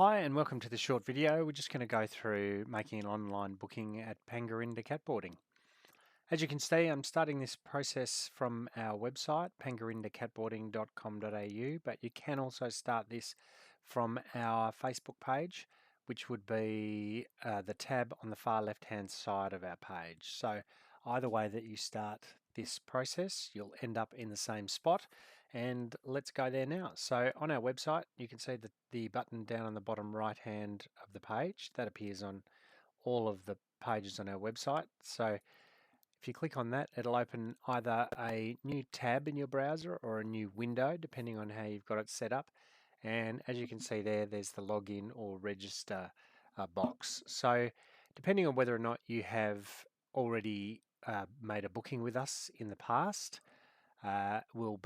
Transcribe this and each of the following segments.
Hi and welcome to this short video. We're just going to go through making an online booking at Pangarinda catboarding. As you can see, I'm starting this process from our website, pangarindacatboarding.com.au, but you can also start this from our Facebook page, which would be the tab on the far left-hand side of our page. So either way that you start this process, you'll end up in the same spot. And let's go there now. So on our website, you can see the button down on the bottom right-hand of the page. That appears on all of the pages on our website. So if you click on that, it'll open either a new tab in your browser or a new window, depending on how you've got it set up. And as you can see there, there's the login or register box. So depending on whether or not you have already made a booking with us in the past, will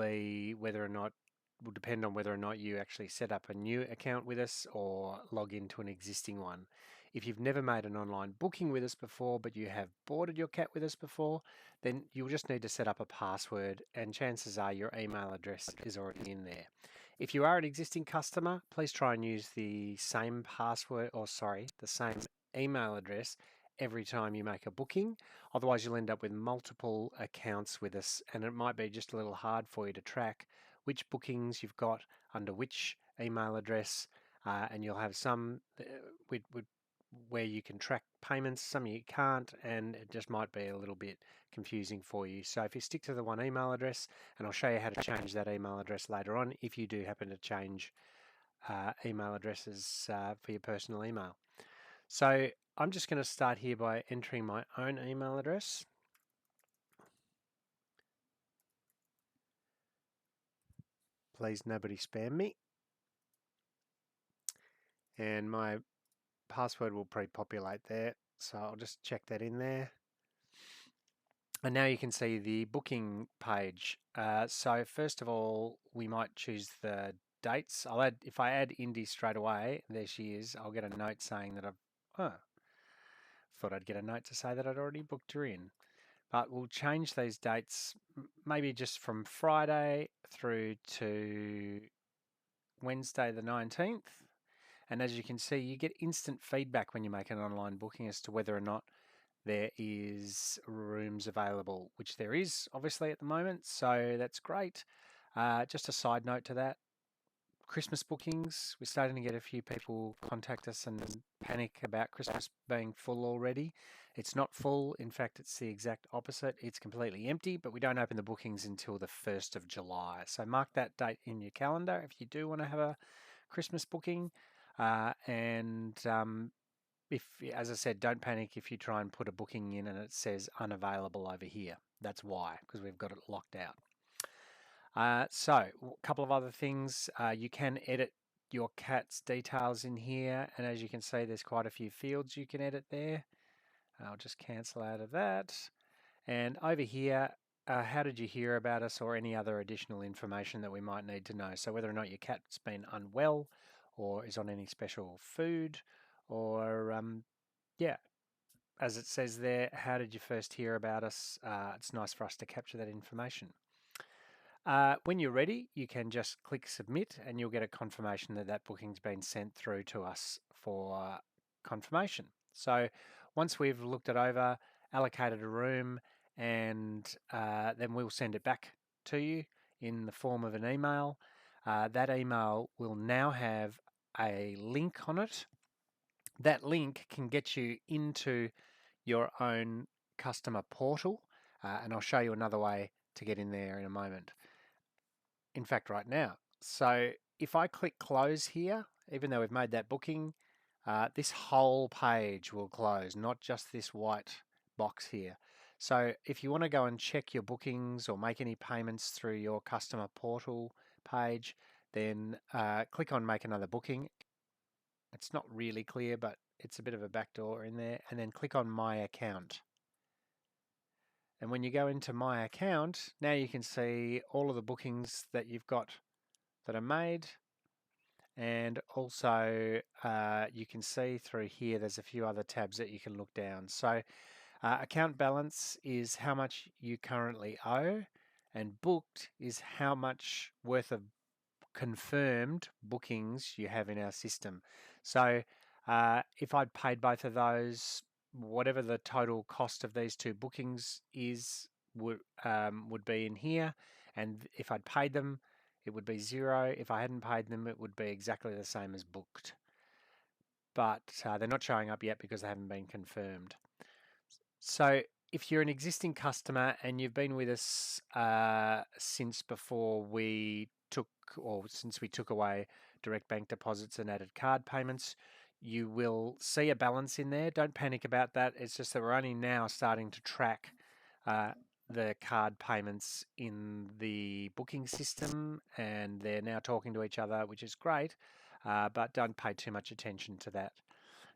depend on whether or not you actually set up a new account with us or log into an existing one. If you've never made an online booking with us before, but you have boarded your cat with us before, then you'll just need to set up a password, and chances are your email address is already in there. If you are an existing customer, please try and use the same the same email address every time you make a booking. Otherwise, you'll end up with multiple accounts with us, and it might be just a little hard for you to track which bookings you've got under which email address, and you'll have some where you can track payments, some you can't, and it just might be a little bit confusing for you. So if you stick to the one email address, and I'll show you how to change that email address later on if you do happen to change email addresses for your personal email. So I'm just going to start here by entering my own email address. Please nobody spam me. And my password will pre-populate there, so I'll just check that in there. And now you can see the booking page. So first of all, we might choose the dates. If I add Indy straight away, there she is, I'll get a note saying that thought I'd get a note to say that I'd already booked her in. But we'll change these dates, maybe just from Friday through to Wednesday the 19th. And as you can see, you get instant feedback when you make an online booking as to whether or not there is rooms available, which there is obviously at the moment, so that's great. Just a side note to that, Christmas bookings, we're starting to get a few people contact us and panic about Christmas being full already. It's not full. In fact, it's the exact opposite. It's completely empty, but we don't open the bookings until the 1st of July. So mark that date in your calendar if you do want to have a Christmas booking. If, as I said, don't panic if you try and put a booking in and it says unavailable over here. That's why, because we've got it locked out. So a couple of other things. You can edit your cat's details in here, and as you can see, there's quite a few fields you can edit there. I'll just cancel out of that. And over here, how did you hear about us, or any other additional information that we might need to know. So whether or not your cat's been unwell or is on any special food, or as it says there, how did you first hear about us? It's nice for us to capture that information. When you're ready, you can just click submit and you'll get a confirmation that that booking's been sent through to us for confirmation. So once we've looked it over, allocated a room, and then we'll send it back to you in the form of an email. That email will now have a link on it. That link can get you into your own customer portal, and I'll show you another way to get in there in a moment. In fact, right now. So if I click close here, even though we've made that booking, this whole page will close, not just this white box here. So if you want to go and check your bookings or make any payments through your customer portal page, then click on make another booking. It's not really clear, but it's a bit of a backdoor in there, and then click on my account. And when you go into my account, now you can see all of the bookings that you've got that are made. And also you can see through here, there's a few other tabs that you can look down. So account balance is how much you currently owe, and booked is how much worth of confirmed bookings you have in our system. So if I'd paid both of those, whatever the total cost of these two bookings is would be in here, and if I'd paid them, it would be 0. If I hadn't paid them, it would be exactly the same as booked. But they're not showing up yet because they haven't been confirmed. So if you're an existing customer and you've been with us since before we took, or since we took away direct bank deposits and added card payments, you will see a balance in there. Don't panic about that. It's just that we're only now starting to track the card payments in the booking system, and they're now talking to each other, which is great, but don't pay too much attention to that.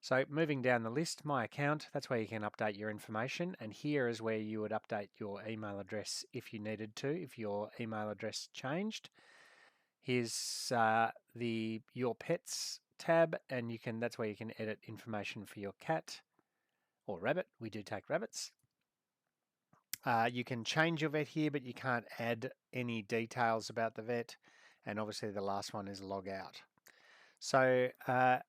So moving down the list, My Account, that's where you can update your information, and here is where you would update your email address if you needed to, if your email address changed. Here's the Your Pets tab, and that's where you can edit information for your cat or rabbit. We do take rabbits. You can change your vet here, but you can't add any details about the vet, and obviously the last one is log out. So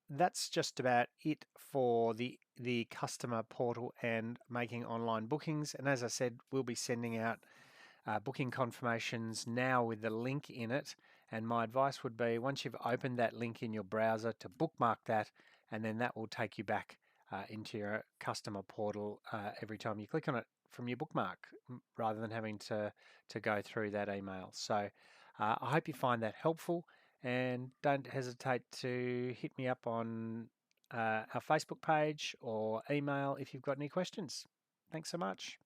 that's just about it for the customer portal and making online bookings. And as I said, we'll be sending out booking confirmations now with the link in it. And my advice would be, once you've opened that link in your browser, to bookmark that, and then that will take you back into your customer portal every time you click on it from your bookmark, rather than having to go through that email. So I hope you find that helpful. And don't hesitate to hit me up on our Facebook page or email if you've got any questions. Thanks so much.